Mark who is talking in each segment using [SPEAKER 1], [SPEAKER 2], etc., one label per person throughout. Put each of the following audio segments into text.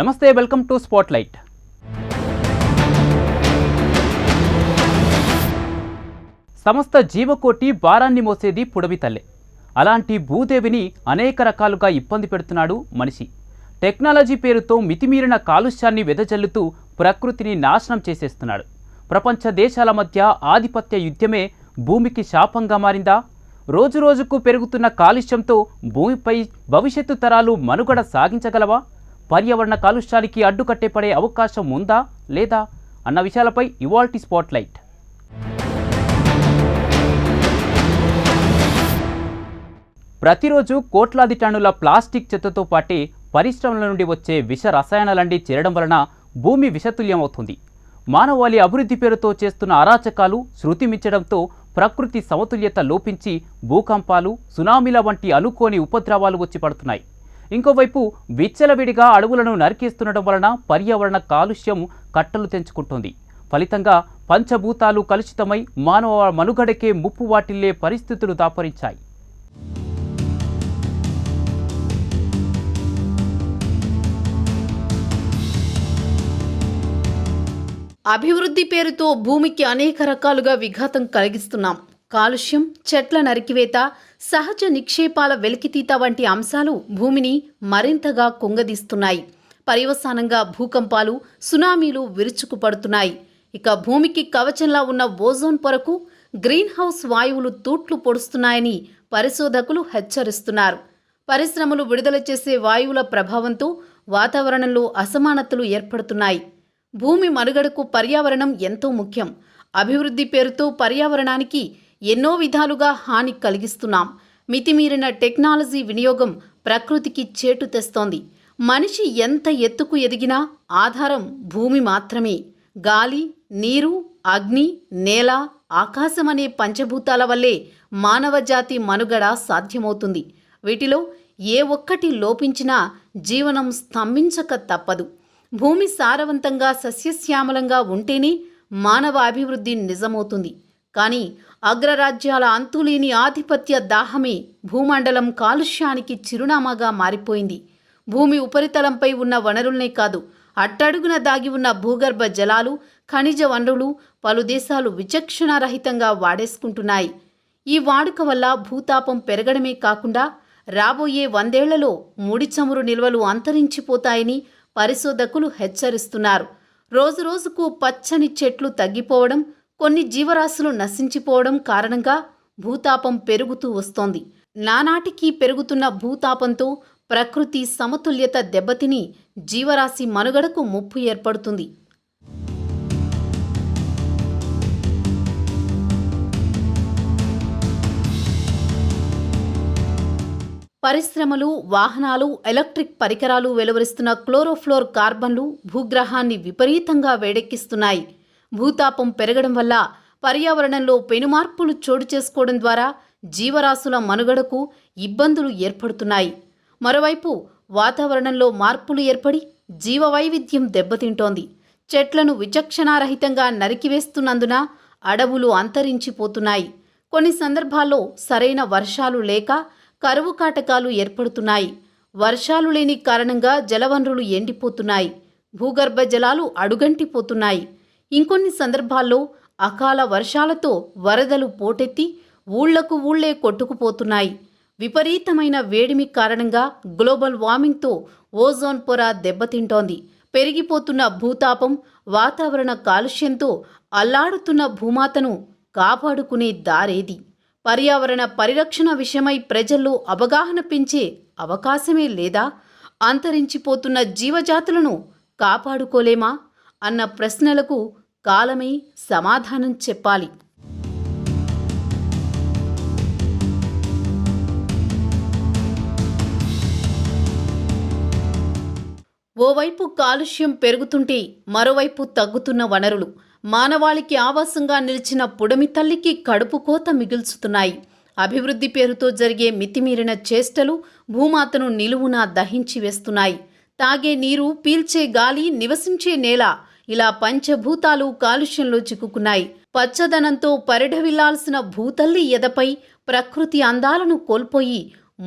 [SPEAKER 1] నమస్తే, welcome to spotlight. సమస్త జీవకోటి భారాన్ని మోసేది పుడమి తల్లే. అలాంటి భూదేవిని అనేక రకాలుగా ఇబ్బంది పెడుతున్నాడు మనిషి. టెక్నాలజీ పేరుతో మితిమీరిన కాలుష్యాన్ని వెదజల్లుతూ ప్రకృతిని నాశనం చేసేస్తున్నాడు. ప్రపంచ దేశాల మధ్య ఆధిపత్య యుద్ధమే భూమికి శాపంగా మారిందా? రోజురోజుకు పెరుగుతున్న కాలుష్యంతో భూమిపై భవిష్యత్తు తరాలు మనుగడ సాగించగలవా? పర్యావరణ కాలుష్యానికి అడ్డుకట్టే పడే అవకాశం ఉందా లేదా అన్న విషయాలపై ఇవాల్టి స్పాట్లైట్. ప్రతిరోజు కోట్లాది టన్నుల ప్లాస్టిక్ చెత్తతో పాటే పరిశ్రమల నుండి వచ్చే విష రసాయనాలన్నీ చేరడం వలన భూమి విషతుల్యమవుతుంది. మానవాళి అభివృద్ధి పేరుతో చేస్తున్న అరాచకాలు శృతి మించడంతో ప్రకృతి సమతుల్యత లోపించి భూకంపాలు, సునామీల వంటి అనుకోని ఉపద్రవాలు వచ్చి పడుతున్నాయి. ఇంకోవైపు విచ్చలవిడిగా అడవులను నరికేస్తుండడం వలన పర్యావరణ కాలుష్యం కట్టలు తెంచుకుంటోంది. ఫలితంగా పంచభూతాలు కలుషితమై మానవ మనుగడకే ముప్పు వాటిల్లే పరిస్థితులు దాపరించాయి.
[SPEAKER 2] అభివృద్ధి పేరుతో భూమికి అనేక రకాలుగా విఘాతం కలిగిస్తున్నాం. కాలుష్యం, చెట్ల నరికివేత, సహజ నిక్షేపాల వెలికితీత వంటి అంశాలు భూమిని మరింతగా కుంగదీస్తున్నాయి. పర్యవసానంగా భూకంపాలు, సునామీలు విరుచుకుపడుతున్నాయి. ఇక భూమికి కవచంలా ఉన్న ఓజోన్ పొరకు గ్రీన్ హౌస్ వాయువులు తూట్లు పొడుస్తున్నాయని పరిశోధకులు హెచ్చరిస్తున్నారు. పరిశ్రమలు విడుదల చేసే వాయువుల ప్రభావంతో వాతావరణంలో అసమానతలు ఏర్పడుతున్నాయి. భూమి మనుగడకు పర్యావరణం ఎంతో ముఖ్యం. అభివృద్ధి పేరుతో పర్యావరణానికి ఎన్నో విధాలుగా హాని కలిగిస్తున్నాం. మితిమీరిన టెక్నాలజీ వినియోగం ప్రకృతికి చేటు తెస్తోంది. మనిషి ఎంత ఎత్తుకు ఎదిగినా ఆధారం భూమి మాత్రమే. గాలి, నీరు, అగ్ని, నేల, ఆకాశం అనే పంచభూతాల వల్లే మానవజాతి మనుగడ సాధ్యమవుతుంది. వీటిలో ఏ ఒక్కటి లోపించినా జీవనం స్తంభించక తప్పదు. భూమి సారవంతంగా సస్యశ్యామలంగా ఉంటేనే మానవ అభివృద్ధి నిజమవుతుంది. కానీ అగ్రరాజ్యాల అంతులేని ఆధిపత్య దాహమే భూమండలం కాలుష్యానికి చిరునామాగా మారిపోయింది. భూమి ఉపరితలంపై ఉన్న వనరుల్నే కాదు, అట్టడుగున దాగి ఉన్న భూగర్భ జలాలు, ఖనిజ వనరులు పలు దేశాలు విచక్షణారహితంగా వాడేసుకుంటున్నాయి. ఈ వాడుక వల్ల భూతాపం పెరగడమే కాకుండా రాబోయే 100 ఏళ్లలో ముడి చమురు నిల్వలు అంతరించిపోతాయని పరిశోధకులు హెచ్చరిస్తున్నారు. రోజురోజుకు పచ్చని చెట్లు తగ్గిపోవడం, కొన్ని జీవరాశులు నశించిపోవడం కారణంగా భూతాపం పెరుగుతూ వస్తోంది. నానాటికి పెరుగుతున్న భూతాపంతో ప్రకృతి సమతుల్యత దెబ్బతిని జీవరాశి మనుగడకు ముప్పు ఏర్పడుతుంది. పరిశ్రమలు, వాహనాలు, ఎలక్ట్రిక్ పరికరాలు వెలువరిస్తున్న క్లోరోఫ్లోర్ కార్బన్లు భూగ్రహాన్ని విపరీతంగా వేడెక్కిస్తున్నాయి. భూతాపం పెరగడం వల్ల పర్యావరణంలో పెనుమార్పులు చోటు చేసుకోవడం ద్వారా జీవరాశుల మనుగడకు ఇబ్బందులు ఏర్పడుతున్నాయి. మరోవైపు వాతావరణంలో మార్పులు ఏర్పడి జీవవైవిధ్యం దెబ్బతింటోంది. చెట్లను విచక్షణారహితంగా నరికివేస్తున్నందున అడవులు అంతరించిపోతున్నాయి. కొన్ని సందర్భాల్లో సరైన వర్షాలు లేక కరువు కాటకాలు ఏర్పడుతున్నాయి. వర్షాలు లేని కారణంగా జలవనరులు ఎండిపోతున్నాయి. భూగర్భ జలాలు అడుగంటిపోతున్నాయి. ఇంకొన్ని సందర్భాల్లో అకాల వర్షాలతో వరదలు పోటెత్తి ఊళ్లకు ఊళ్లే కొట్టుకుపోతున్నాయి. విపరీతమైన వేడిమి కారణంగా గ్లోబల్ వార్మింగ్తో ఓజోన్ పొర దెబ్బతింటోంది. పెరిగిపోతున్న భూతాపం, వాతావరణ కాలుష్యంతో అల్లాడుతున్న భూమాతను కాపాడుకునే దారేది? పర్యావరణ పరిరక్షణ విషయమై ప్రజల్లో అవగాహన పెంచే అవకాశమే లేదా? అంతరించిపోతున్న జీవజాతులను కాపాడుకోలేమా అన్న ప్రశ్నలకు కాలమే సమాధానం చెప్పాలి. ఓవైపు కాలుష్యం పెరుగుతుంటే మరోవైపు తగ్గుతున్న వనరులు మానవాళికి ఆవాసంగా నిలిచిన పుడమి తల్లికి కడుపు కోత మిగుల్చుతున్నాయి. అభివృద్ధి పేరుతో జరిగే మితిమీరిన చేష్టలు భూమాతను నిలువునా దహించి వేస్తున్నాయి. తాగే నీరు, పీల్చే గాలి, నివసించే నేల ఇలా పంచభూతాలు కాలుష్యంలో చిక్కుకున్నాయి. పచ్చదనంతో పరిఢవిల్లాల్సిన భూతల్లి ఎదపై ప్రకృతి అందాలను కోల్పోయి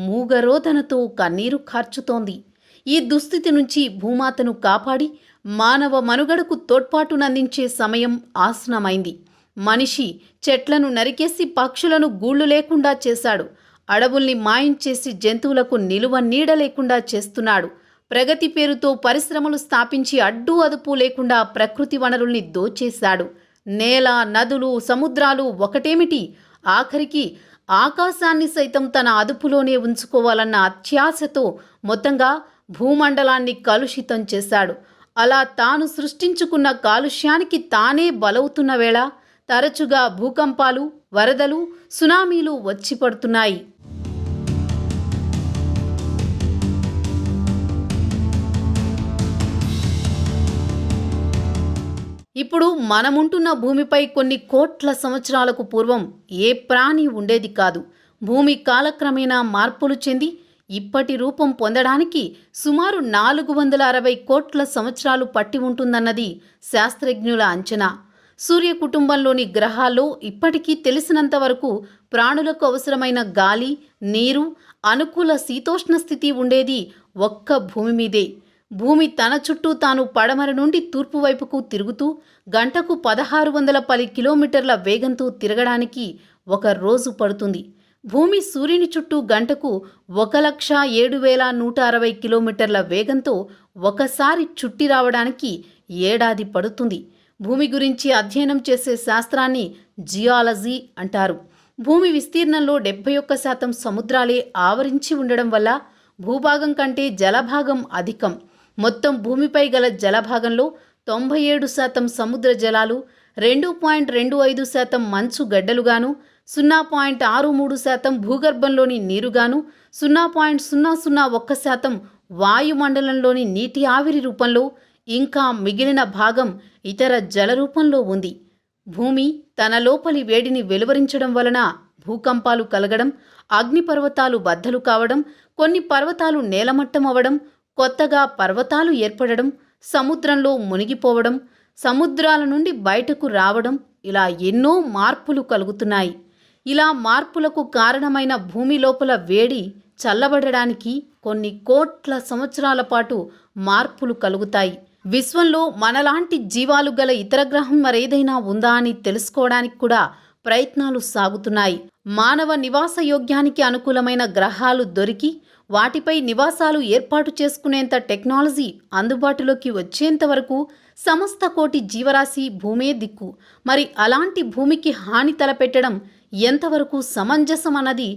[SPEAKER 2] మూగరోదనతో కన్నీరు కార్చుతోంది. ఈ దుస్థితి నుంచి భూమాతను కాపాడి మానవ మనుగడకు తోడ్పాటునందించే సమయం ఆసన్నమైంది. మనిషి చెట్లను నరికేసి పక్షులను గూళ్ళు లేకుండా చేశాడు. అడవుల్ని మాయం చేసి జంతువులకు నిలువ నీడ లేకుండా చేస్తున్నాడు. ప్రగతి పేరుతో పరిశ్రమలు స్థాపించి అడ్డు అదుపు లేకుండా ప్రకృతి వనరుల్ని దోచేశాడు. నేల, నదులు, సముద్రాలు ఒకటేమిటి, ఆఖరికి ఆకాశాన్ని సైతం తన అదుపులోనే ఉంచుకోవాలన్న అత్యాశతో మొత్తంగా భూమండలాన్ని కలుషితం చేశాడు. అలా తాను సృష్టించుకున్న కాలుష్యానికి తానే బలవుతున్న వేళ తరచుగా భూకంపాలు, వరదలు, సునామీలు వచ్చి పడుతున్నాయి. ఇప్పుడు మనముంటున్న భూమిపై కొన్ని కోట్ల సంవత్సరాలకు పూర్వం ఏ ప్రాణి ఉండేది కాదు. భూమి కాలక్రమేణా మార్పులు చెంది ఇప్పటి రూపం పొందడానికి సుమారు 460 కోట్ల సంవత్సరాలు పట్టి ఉంటుందన్నది శాస్త్రజ్ఞుల అంచనా. సూర్య కుటుంబంలోని గ్రహాల్లో ఇప్పటికీ తెలిసినంత వరకు ప్రాణులకు అవసరమైన గాలి, నీరు, అనుకూల శీతోష్ణ స్థితి ఉండేది ఒక్క భూమి మీదే. భూమి తన చుట్టూ తాను పడమర నుండి తూర్పు వైపుకు తిరుగుతూ గంటకు 1610 కిలోమీటర్ల వేగంతో తిరగడానికి ఒక రోజు పడుతుంది. భూమి సూర్యుని చుట్టూ గంటకు 1,07,160 కిలోమీటర్ల వేగంతో ఒకసారి చుట్టి రావడానికి ఏడాది పడుతుంది. భూమి గురించి అధ్యయనం చేసే శాస్త్రాన్ని జియాలజీ అంటారు. భూమి విస్తీర్ణంలో 71% సముద్రాలే ఆవరించి ఉండడం వల్ల భూభాగం కంటే జలభాగం అధికం. మొత్తం భూమిపై గల జలభాగంలో 97% సముద్ర జలాలు, 2.25% మంచు గడ్డలుగాను, 0.63% భూగర్భంలోని నీరుగాను, 0.001% వాయుమండలంలోని నీటి ఆవిరి రూపంలో, ఇంకా మిగిలిన భాగం ఇతర జల రూపంలో ఉంది. భూమి తన లోపలి వేడిని వెలువరించడం వలన భూకంపాలు కలగడం, అగ్నిపర్వతాలు బద్దలు కావడం, కొన్ని పర్వతాలు నేలమట్టం అవ్వడం, కొత్తగా పర్వతాలు ఏర్పడడం, సముద్రంలో మునిగిపోవడం, సముద్రాల నుండి బయటకు రావడం, ఇలా ఎన్నో మార్పులు కలుగుతున్నాయి. ఇలా మార్పులకు కారణమైన భూమి లోపల వేడి చల్లబడడానికి కొన్ని కోట్ల సంవత్సరాల పాటు మార్పులు కలుగుతాయి. విశ్వంలో మనలాంటి జీవాలు గల ఇతర గ్రహం మరేదైనా ఉందా అని తెలుసుకోవడానికి కూడా ప్రయత్నాలు సాగుతున్నాయి. మానవ నివాస యోగ్యానికి అనుకూలమైన గ్రహాలు దొరికి వాటిపై నివాసాలు ఏర్పాటు చేసుకునేంత టెక్నాలజీ అందుబాటులోకి వచ్చేంత వరకు సమస్త కోటి జీవరాశి భూమే దిక్కు. మరి అలాంటి భూమికి హాని తలపెట్టడం ఎంతవరకు సమంజసం అన్నది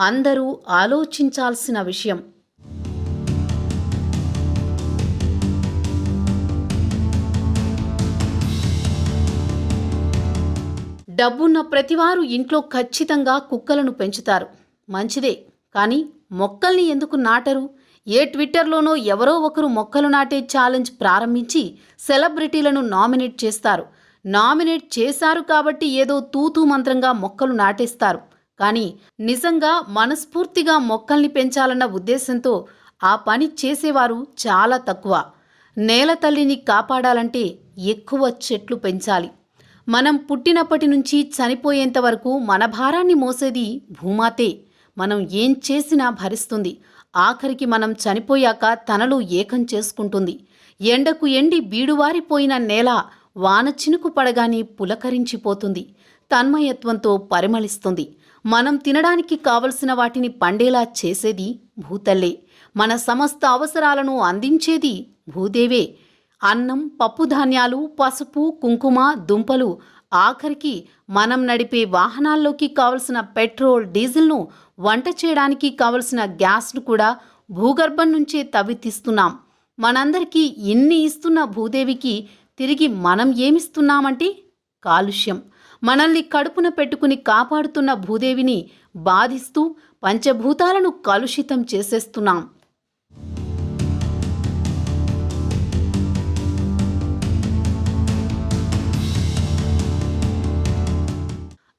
[SPEAKER 2] అందరూ ఆలోచించాల్సిన విషయం. డబ్బున్న ప్రతివారు ఇంట్లో ఖచ్చితంగా కుక్కలను పెంచుతారు. మంచిదే, కానీ మొక్కల్ని ఎందుకు నాటరు? ఏ ట్విట్టర్లోనో ఎవరో ఒకరు మొక్కలు నాటే ఛాలెంజ్ ప్రారంభించి సెలబ్రిటీలను నామినేట్ చేస్తారు. నామినేట్ చేశారు కాబట్టి ఏదో తూతూ మంత్రంగా మొక్కలు నాటేస్తారు. కానీ నిజంగా మనస్ఫూర్తిగా మొక్కల్ని పెంచాలన్న ఉద్దేశంతో ఆ పని చేసేవారు చాలా తక్కువ. నేల తల్లిని కాపాడాలంటే ఎక్కువ చెట్లు పెంచాలి. మనం పుట్టినప్పటి నుంచి చనిపోయేంత వరకు మన భారాన్ని మోసేది భూమాతే. మనం ఏం చేసినా భరిస్తుంది. ఆఖరికి మనం చనిపోయాక తనలో ఏకం చేసుకుంటుంది. ఎండకు ఎండి బీడువారిపోయిన నేల వాన చినుకు పడగానే పులకరించిపోతుంది. తన్మయత్వంతో పరిమళిస్తుంది. మనం తినడానికి కావలసిన వాటిని పండేలా చేసేది భూతల్లే. మన సమస్త అవసరాలను అందించేది భూదేవే. అన్నం, పప్పుధాన్యాలు, పసుపు, కుంకుమ, దుంపలు, ఆఖరికి మనం నడిపే వాహనాల్లోకి కావలసిన పెట్రోల్, డీజిల్ను, వంట చేయడానికి కావలసిన గ్యాస్ను కూడా భూగర్భం నుంచే తవ్వి తీస్తున్నాం. మనందరికీ ఇన్ని ఇస్తున్న భూదేవికి తిరిగి మనం ఏమిస్తున్నామంటే కాలుష్యం. మనల్ని కడుపున పెట్టుకుని కాపాడుతున్న భూదేవిని బాధిస్తూ పంచభూతాలను కలుషితం చేసేస్తున్నాం.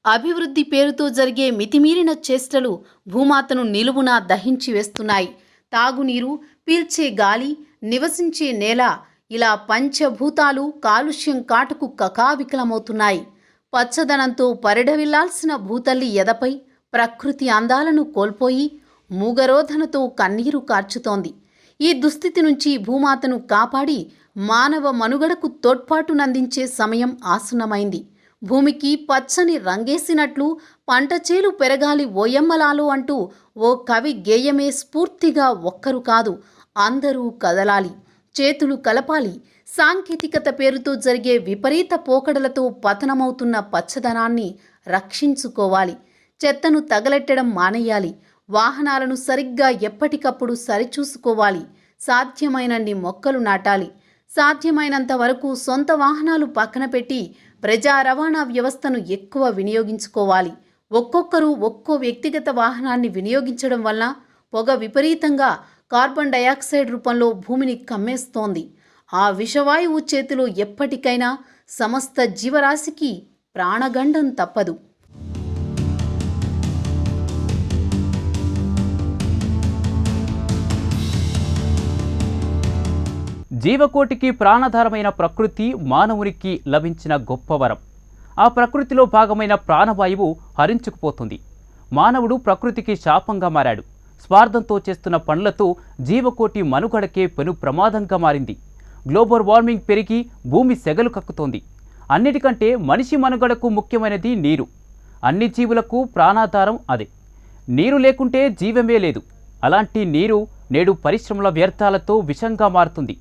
[SPEAKER 2] అభివృద్ధి పేరుతో జరిగే మితిమీరిన చేష్టలు భూమాతను నిలువునా దహించి వేస్తున్నాయి. తాగునీరు, పీల్చే గాలి, నివసించే నేల, ఇలా పంచభూతాలు కాలుష్యం కాటుకు కకావికలమవుతున్నాయి. పచ్చదనంతో పరిఢవిల్లాల్సిన భూతల్లి ఎదపై ప్రకృతి అందాలను కోల్పోయి మూగరోధనతో కన్నీరు కార్చుతోంది. ఈ దుస్థితి నుంచి భూమాతను కాపాడి మానవ మనుగడకు తోడ్పాటునందించే సమయం ఆసన్నమైంది. భూమికి పచ్చని రంగేసినట్లు పంట చేలు పెరగాలి ఓయమ్మలాలు అంటూ ఓ కవి గేయమే స్ఫూర్తిగా ఒక్కరు కాదు, అందరూ కదలాలి, చేతులు కలపాలి. సాంకేతికత పేరుతో జరిగే విపరీత పోకడలతో పతనమవుతున్న పచ్చదనాన్ని రక్షించుకోవాలి. చెత్తను తగలెట్టడం మానేయాలి. వాహనాలను సరిగ్గా ఎప్పటికప్పుడు సరిచూసుకోవాలి. సాధ్యమైనన్ని మొక్కలు నాటాలి. సాధ్యమైనంత వరకు సొంత వాహనాలు పక్కన పెట్టి ప్రజా రవాణా వ్యవస్థను ఎక్కువ వినియోగించుకోవాలి. ఒక్కొక్కరు ఒక్కో వ్యక్తిగత వాహనాన్ని వినియోగించడం వల్ల పొగ విపరీతంగా కార్బన్ డయాక్సైడ్ రూపంలో భూమిని కమ్మేస్తోంది. ఆ విషవాయువు చేతిలో ఎప్పటికైనా సమస్త జీవరాశికి ప్రాణగండం తప్పదు.
[SPEAKER 1] జీవకోటికి ప్రాణాధారమైన ప్రకృతి మానవునికి లభించిన గొప్ప వరం. ఆ ప్రకృతిలో భాగమైన ప్రాణవాయువు హరించుకుపోతుంది. మానవుడు ప్రకృతికి శాపంగా మారాడు. స్వార్థంతో చేస్తున్న పనులతో జీవకోటి మనుగడకే పెను ప్రమాదంగా మారింది. గ్లోబల్ వార్మింగ్ పెరిగి భూమి సెగలు కక్కుతోంది. అన్నిటికంటే మనిషి మనుగడకు ముఖ్యమైనది నీరు. అన్ని జీవులకు ప్రాణాధారం అదే. నీరు లేకుంటే జీవమే లేదు. అలాంటి నీరు నేడు పరిశ్రమల వ్యర్థాలతో విషంగా మారుతుంది.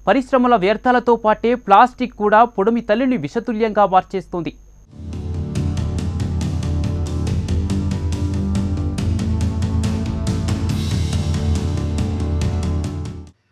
[SPEAKER 1] పరిశ్రమల వ్యర్థాలతో పాటే ప్లాస్టిక్ కూడా పొడిమి తల్లిని విషతుల్యంగా మార్చేస్తుంది.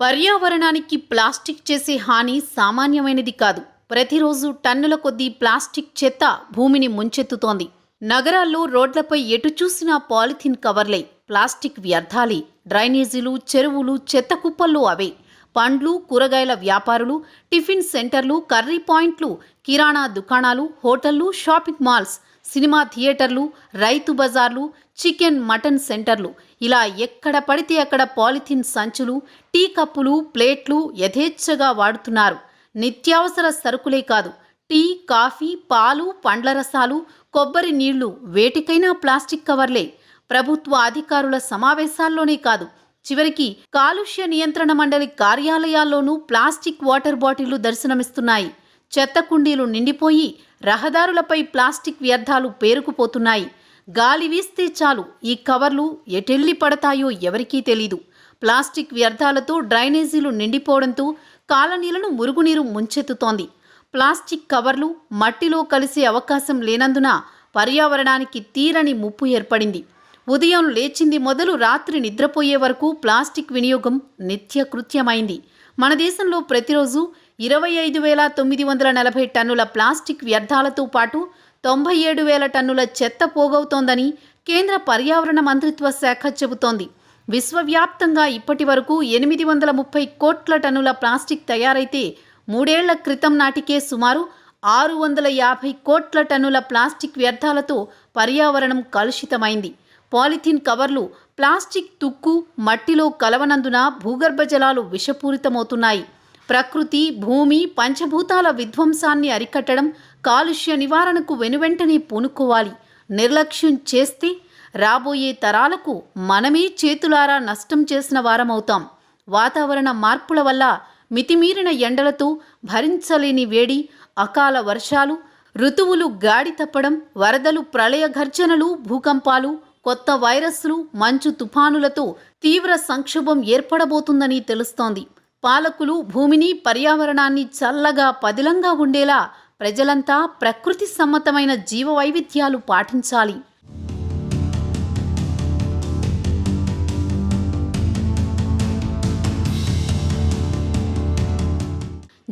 [SPEAKER 2] పర్యావరణానికి ప్లాస్టిక్ చేసే హాని సామాన్యమైనది కాదు. ప్రతిరోజు టన్నుల కొద్దీ ప్లాస్టిక్ చెత్త భూమిని ముంచెత్తుతోంది. నగరాల్లో రోడ్లపై ఎటు చూసినా పాలిథిన్ కవర్లే, ప్లాస్టిక్ వ్యర్థాలే. డ్రైనేజీలు, చెరువులు, చెత్త కుప్పల్లో అవే. పండ్లు, కూరగాయల వ్యాపారులు, టిఫిన్ సెంటర్లు, కర్రీ పాయింట్లు, కిరాణా దుకాణాలు, హోటళ్లు, షాపింగ్ మాల్స్, సినిమా థియేటర్లు, రైతు బజార్లు, చికెన్ మటన్ సెంటర్లు, ఇలా ఎక్కడ పడితే అక్కడ పాలిథిన్ సంచులు, టీ కప్పులు, ప్లేట్లు యథేచ్ఛగా వాడుతున్నారు. నిత్యావసర సరుకులే కాదు, టీ, కాఫీ, పాలు, పండ్ల రసాలు, కొబ్బరి నీళ్లు వేటికైనా ప్లాస్టిక్ కవర్లే. ప్రభుత్వ అధికారుల సమావేశాల్లోనే కాదు, చివరికి కాలుష్య నియంత్రణ మండలి కార్యాలయాల్లోనూ ప్లాస్టిక్ వాటర్ బాటిళ్లు దర్శనమిస్తున్నాయి. చెత్త కుండీలు నిండిపోయి రహదారులపై ప్లాస్టిక్ వ్యర్థాలు పేరుకుపోతున్నాయి. గాలి వీస్తే చాలు ఈ కవర్లు ఎటెళ్లి పడతాయో ఎవరికీ తెలీదు. ప్లాస్టిక్ వ్యర్థాలతో డ్రైనేజీలు నిండిపోవడంతో కాలనీలను మురుగునీరు ముంచెత్తుతోంది. ప్లాస్టిక్ కవర్లు మట్టిలో కలిసే అవకాశం లేనందున పర్యావరణానికి తీరని ముప్పు ఏర్పడింది. ఉదయం లేచింది మొదలు రాత్రి నిద్రపోయే వరకు ప్లాస్టిక్ వినియోగం నిత్యకృత్యమైంది. మన దేశంలో ప్రతిరోజు 25,940 టన్నుల ప్లాస్టిక్ వ్యర్థాలతో పాటు 97,000 టన్నుల చెత్త పోగవుతోందని కేంద్ర పర్యావరణ మంత్రిత్వ శాఖ చెబుతోంది. విశ్వవ్యాప్తంగా ఇప్పటి వరకు 830 కోట్ల టన్నుల ప్లాస్టిక్ తయారైతే 3 ఏళ్ల క్రితం నాటికే సుమారు 650 కోట్ల టన్నుల ప్లాస్టిక్ వ్యర్థాలతో పర్యావరణం కలుషితమైంది. పాలిథిన్ కవర్లు, ప్లాస్టిక్ తుక్కు మట్టిలో కలవనందున భూగర్భ జలాలు విషపూరితమవుతున్నాయి. ప్రకృతి, భూమి, పంచభూతాల విధ్వంసాన్ని అరికట్టడం, కాలుష్య నివారణకు వెనువెంటనే పూనుకోవాలి. నిర్లక్ష్యం చేస్తే రాబోయే తరాలకు మనమే చేతులారా నష్టం చేసిన వారమవుతాం. వాతావరణ మార్పుల వల్ల మితిమీరిన ఎండలతో భరించలేని వేడి, అకాల వర్షాలు, ఋతువులు గాడి తప్పడం, వరదలు, ప్రళయ ఘర్జనలు, భూకంపాలు, కొత్త వైరస్లు, మంచు తుఫానులతో తీవ్ర సంక్షోభం ఏర్పడబోతుందని తెలుస్తోంది. పాలకులు భూమిని, పర్యావరణాన్ని చల్లగా పదిలంగా ఉండేలా ప్రజలంతా ప్రకృతి సమ్మతమైన జీవ వైవిధ్యాలు పాటించాలి.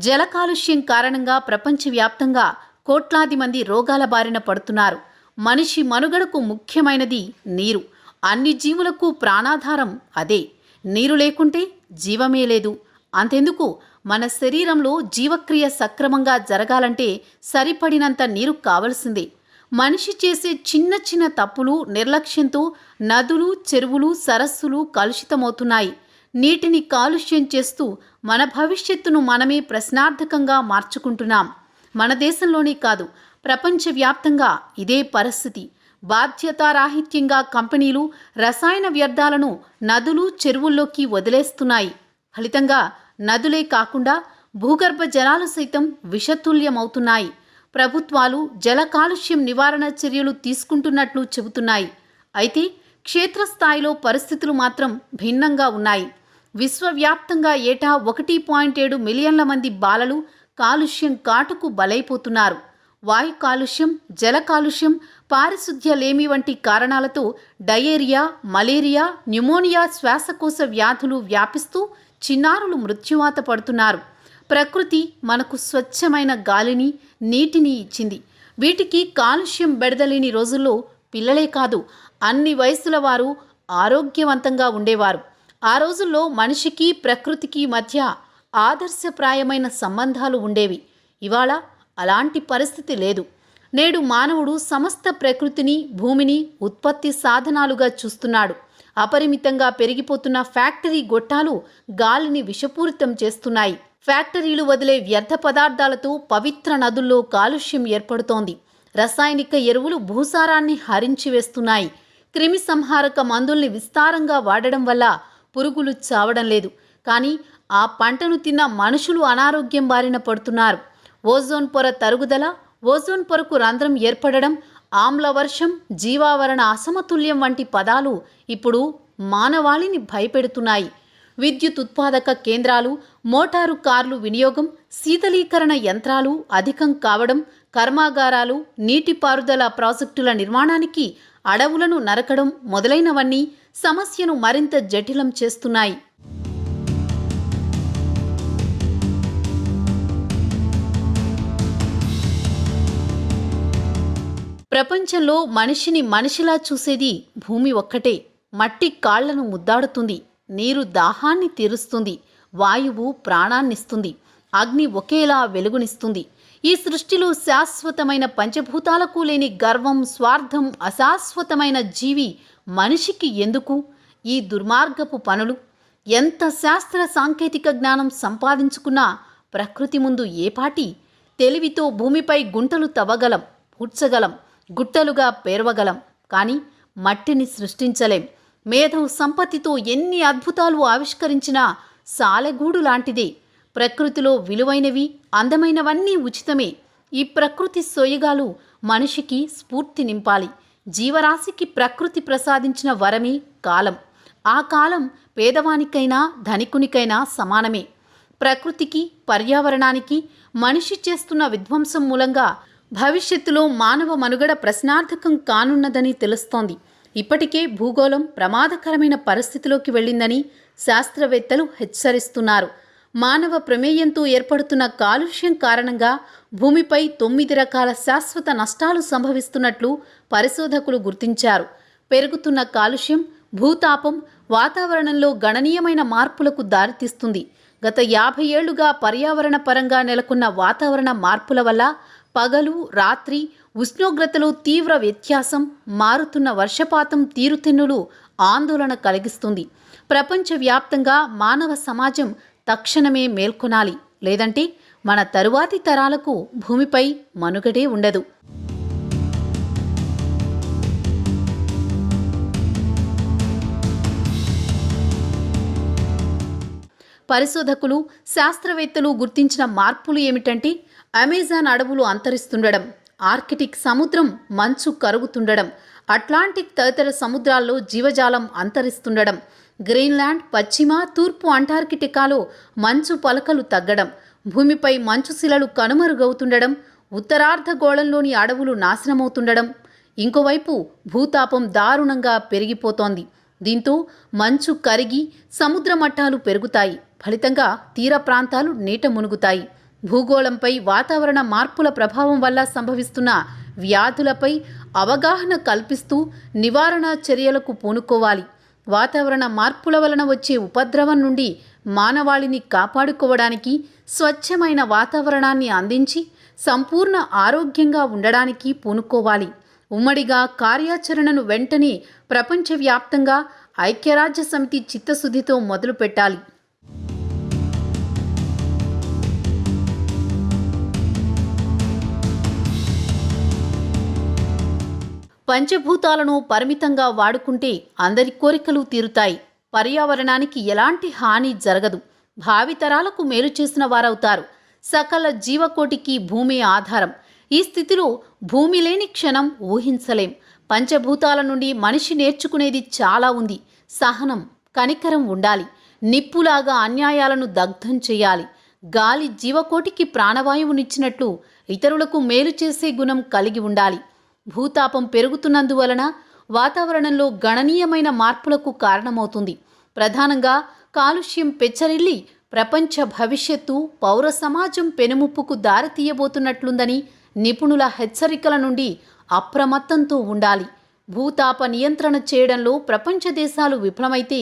[SPEAKER 2] జల కాలుష్యం కారణంగా ప్రపంచవ్యాప్తంగా కోట్లాది మంది రోగాల బారిన పడుతున్నారు. మనిషి మనుగడకు ముఖ్యమైనది నీరు. అన్ని జీవులకు ప్రాణాధారం అదే. నీరు లేకుంటే జీవమే లేదు. అంతెందుకు, మన శరీరంలో జీవక్రియ సక్రమంగా జరగాలంటే సరిపడినంత నీరు కావలసిందే. మనిషి చేసే చిన్న చిన్న తప్పులు, నిర్లక్ష్యంతో నదులు, చెరువులు, సరస్సులు కలుషితమవుతున్నాయి. నీటిని కాలుష్యం చేస్తూ మన భవిష్యత్తును మనమే ప్రశ్నార్థకంగా మార్చుకుంటున్నాం. మన దేశంలోనే కాదు, ప్రపంచవ్యాప్తంగా ఇదే పరిస్థితి. బాధ్యతారాహిత్యంగా కంపెనీలు రసాయన వ్యర్థాలను నదులు, చెరువుల్లోకి వదిలేస్తున్నాయి. ఫలితంగా నదులే కాకుండా భూగర్భ జలాలు సైతం విషతుల్యమవుతున్నాయి. ప్రభుత్వాలు జల కాలుష్యం నివారణ చర్యలు తీసుకుంటున్నట్లు చెబుతున్నాయి. అయితే క్షేత్రస్థాయిలో పరిస్థితులు మాత్రం భిన్నంగా ఉన్నాయి. విశ్వవ్యాప్తంగా ఏటా 1.7 మిలియన్ల మంది బాలలు కాలుష్యం కాటుకు బలైపోతున్నారు. వాయు కాలుష్యం, జల కాలుష్యం, పారిశుధ్య లేమి వంటి కారణాలతో డయేరియా, మలేరియా, న్యూమోనియా, శ్వాసకోశ వ్యాధులు వ్యాపిస్తూ చిన్నారులు మృత్యువాత పడుతున్నారు. ప్రకృతి మనకు స్వచ్ఛమైన గాలిని, నీటిని ఇచ్చింది. వీటికి కాలుష్యం బెడదలేని రోజుల్లో పిల్లలే కాదు, అన్ని వయసుల వారు ఆరోగ్యవంతంగా ఉండేవారు. ఆ రోజుల్లో మనిషికి ప్రకృతికి మధ్య ఆదర్శప్రాయమైన సంబంధాలు ఉండేవి. ఇవాళ అలాంటి పరిస్థితి లేదు. నేడు మానవుడు సమస్త ప్రకృతిని, భూమిని ఉత్పత్తి సాధనాలుగా చూస్తున్నాడు. అపరిమితంగా పెరిగిపోతున్న ఫ్యాక్టరీ గొట్టాలు గాలిని విషపూరితం చేస్తున్నాయి. ఫ్యాక్టరీలు వదిలే వ్యర్థ పదార్థాలతో పవిత్ర నదుల్లో కాలుష్యం ఏర్పడుతోంది. రసాయనిక ఎరువులు భూసారాన్ని హరించి వేస్తున్నాయి. క్రిమి సంహారక మందుల్ని విస్తారంగా వాడడం వల్ల పురుగులు చావడం లేదు, కానీ ఆ పంటను తిన్న మనుషులు అనారోగ్యం బారిన పడుతున్నారు. ఓజోన్ పొర తరుగుదల, ఓజోన్ పొరకు రంధ్రం ఏర్పడడం, ఆమ్ల వర్షం, జీవావరణ అసమతుల్యం వంటి పదాలు ఇప్పుడు మానవాళిని భయపెడుతున్నాయి. విద్యుత్ ఉత్పాదక కేంద్రాలు, మోటారు కార్లు వినియోగం, శీతలీకరణ యంత్రాలు అధికం కావడం, కర్మాగారాలు, నీటిపారుదల ప్రాజెక్టుల నిర్మాణానికి అడవులను నరకడం మొదలైనవన్నీ సమస్యను మరింత జటిలం చేస్తున్నాయి. ప్రపంచంలో మనిషిని మనిషిలా చూసేది భూమి ఒక్కటే. మట్టి కాళ్లను ముద్దాడుతుంది, నీరు దాహాన్ని తీరుస్తుంది, వాయువు ప్రాణాన్నిస్తుంది, అగ్ని ఒకేలా వెలుగునిస్తుంది. ఈ సృష్టిలో శాశ్వతమైన పంచభూతాలకు లేని గర్వం, స్వార్థం, అశాశ్వతమైన జీవి మనిషికి ఎందుకు? ఈ దుర్మార్గపు పనులు. ఎంత శాస్త్ర సాంకేతిక జ్ఞానం సంపాదించుకున్నా ప్రకృతి ముందు ఏపాటి? తెలివితో భూమిపై గుంటలు తవ్వగలం, పూడ్చగలం, గుట్టలుగా పేర్వగలం, కానీ మట్టిని సృష్టించలేం. మేధో సంపత్తితో ఎన్ని అద్భుతాలు ఆవిష్కరించినా సాలెగూడు లాంటిదే. ప్రకృతిలో విలువైనవి, అందమైనవన్నీ ఉచితమే. ఈ ప్రకృతి సోయగాలు మనిషికి స్ఫూర్తి నింపాలి. జీవరాశికి ప్రకృతి ప్రసాదించిన వరమే కాలం. ఆ కాలం పేదవానికైనా ధనికునికైనా సమానమే. ప్రకృతికి, పర్యావరణానికి మనిషి చేస్తున్న విధ్వంసం మూలంగా భవిష్యత్తులో మానవ మనుగడ ప్రశ్నార్థకం కానున్నదని తెలుస్తోంది. ఇప్పటికే భూగోళం ప్రమాదకరమైన పరిస్థితిలోకి వెళ్ళిందని శాస్త్రవేత్తలు హెచ్చరిస్తున్నారు. మానవ ప్రమేయంతో ఏర్పడుతున్న కాలుష్యం కారణంగా భూమిపై 9 రకాల శాశ్వత నష్టాలు సంభవిస్తున్నట్లు పరిశోధకులు గుర్తించారు. పెరుగుతున్న కాలుష్యం, భూతాపం వాతావరణంలో గణనీయమైన మార్పులకు దారితీస్తుంది. గత 50 ఏళ్లుగా పర్యావరణ పరంగా నెలకొన్న వాతావరణ మార్పుల వల్ల పగలు, రాత్రి, ఉష్ణోగ్రతలో తీవ్ర వ్యత్యాసం, మారుతున్న వర్షపాతం తీరుతెన్నులు ఆందోళన కలిగిస్తుంది. ప్రపంచవ్యాప్తంగా మానవ సమాజం తక్షణమే మేల్కొనాలి, లేదంటే మన తరువాతి తరాలకు భూమిపై మనుగడే ఉండదు. పరిశోధకులు, శాస్త్రవేత్తలు గుర్తించిన మార్పులు ఏమిటంటే అమెజాన్ అడవులు అంతరిస్తుండడం, ఆర్కిటిక్ సముద్రం మంచు కరుగుతుండడం, అట్లాంటిక్ తదితర సముద్రాల్లో జీవజాలం అంతరిస్తుండడం, గ్రీన్లాండ్, పశ్చిమ, తూర్పు అంటార్కిటికాలో మంచు పలకలు తగ్గడం, భూమిపై మంచు శిలలు కనుమరుగవుతుండడం, ఉత్తరార్ధగోళంలోని అడవులు నాశనమవుతుండడం. ఇంకోవైపు భూతాపం దారుణంగా పెరిగిపోతోంది. దీంతో మంచు కరిగి సముద్ర మట్టాలు పెరుగుతాయి. ఫలితంగా తీర ప్రాంతాలు నీట మునుగుతాయి. భూగోళంపై వాతావరణ మార్పుల ప్రభావం వల్ల సంభవిస్తున్న వ్యాధులపై అవగాహన కల్పిస్తూ నివారణ చర్యలకు పూనుకోవాలి. వాతావరణ మార్పుల వలన వచ్చే ఉపద్రవం నుండి మానవాళిని కాపాడుకోవడానికి, స్వచ్ఛమైన వాతావరణాన్ని అందించి సంపూర్ణ ఆరోగ్యంగా ఉండడానికి పూనుకోవాలి. ఉమ్మడిగా కార్యాచరణను వెంటనే ప్రపంచవ్యాప్తంగా ఐక్యరాజ్య సమితి చిత్తశుద్ధితో మొదలుపెట్టాలి. పంచభూతాలను పరిమితంగా వాడుకుంటే అందరి కోరికలు తీరుతాయి. పర్యావరణానికి ఎలాంటి హాని జరగదు. భావితరాలకు మేలు చేసిన వారవుతారు. సకల జీవకోటికి భూమి ఆధారం. ఈ స్థితిలో భూమి లేని క్షణం ఊహించలేం. పంచభూతాల నుండి మనిషి నేర్చుకునేది చాలా ఉంది. సహనం, కనికరం ఉండాలి. నిప్పులాగా అన్యాయాలను దగ్ధం చేయాలి. గాలి జీవకోటికి ప్రాణవాయువునిచ్చినట్లు ఇతరులకు మేలు చేసే గుణం కలిగి ఉండాలి. భూతాపం పెరుగుతున్నందువలన వాతావరణంలో గణనీయమైన మార్పులకు కారణమవుతుంది. ప్రధానంగా కాలుష్యం పెచ్చరిల్లి ప్రపంచ భవిష్యత్తు, పౌర సమాజం పెనుముప్పుకు దారితీయబోతున్నట్లుందని నిపుణుల హెచ్చరికల నుండి అప్రమత్తంతో ఉండాలి. భూతాప నియంత్రణ చేయడంలో ప్రపంచ దేశాలు విఫలమైతే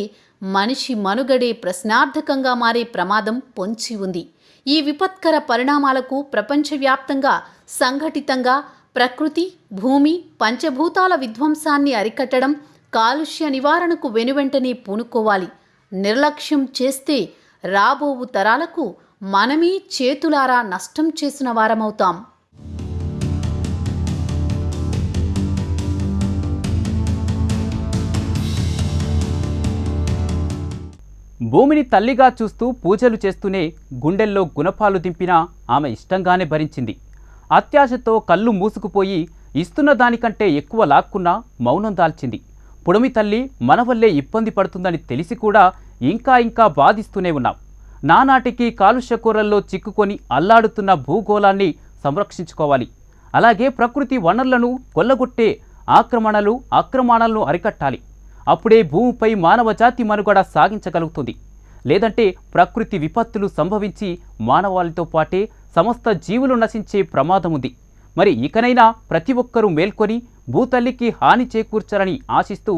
[SPEAKER 2] మనిషి మనుగడే ప్రశ్నార్థకంగా మారే ప్రమాదం పొంచి ఉంది. ఈ విపత్కర పరిణామాలకు ప్రపంచవ్యాప్తంగా సంఘటితంగా ప్రకృతి, భూమి, పంచభూతాల విధ్వంసాన్ని అరికట్టడం, కాలుష్య నివారణకు వెనువెంటనే పూనుకోవాలి. నిర్లక్ష్యం చేస్తే రాబోవు తరాలకు మనమే చేతులారా నష్టం చేసిన వారమవుతాం.
[SPEAKER 1] భూమిని తల్లిగా చూస్తూ పూజలు చేస్తూనే గుండెల్లో గుణపాలు దింపినా ఆమె ఇష్టంగానే భరించింది. అత్యాశతో కళ్ళు మూసుకుపోయి ఇస్తున్న దానికంటే ఎక్కువ లాక్కున్నా మౌనం దాల్చింది. పుడమి తల్లి మన వల్లే ఇబ్బంది పడుతుందని తెలిసి కూడా ఇంకా బాధిస్తూనే ఉన్నాం. నానాటికి కాలుష్య కూరల్లో చిక్కుకొని అల్లాడుతున్న భూగోళాన్ని సంరక్షించుకోవాలి. అలాగే ప్రకృతి వనరులను కొల్లగొట్టే అక్రమణలను అరికట్టాలి. అప్పుడే భూమిపై మానవజాతి మనుగడ సాగించగలుగుతుంది. లేదంటే ప్రకృతి విపత్తులు సంభవించి మానవాళితో పాటే సమస్త జీవులు నశించే ప్రమాదం ఉంది. మరి ఇకనైనా ప్రతి ఒక్కరూ మేల్కొని భూతల్లికి హాని చేకూర్చాలని ఆశిస్తూ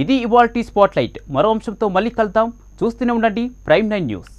[SPEAKER 1] ఇది ఇవాల్టి స్పాట్లైట్. మరో అంశంతో మళ్ళీ కలుద్దాం. చూస్తూనే ఉండండి ప్రైమ్ 9 న్యూస్.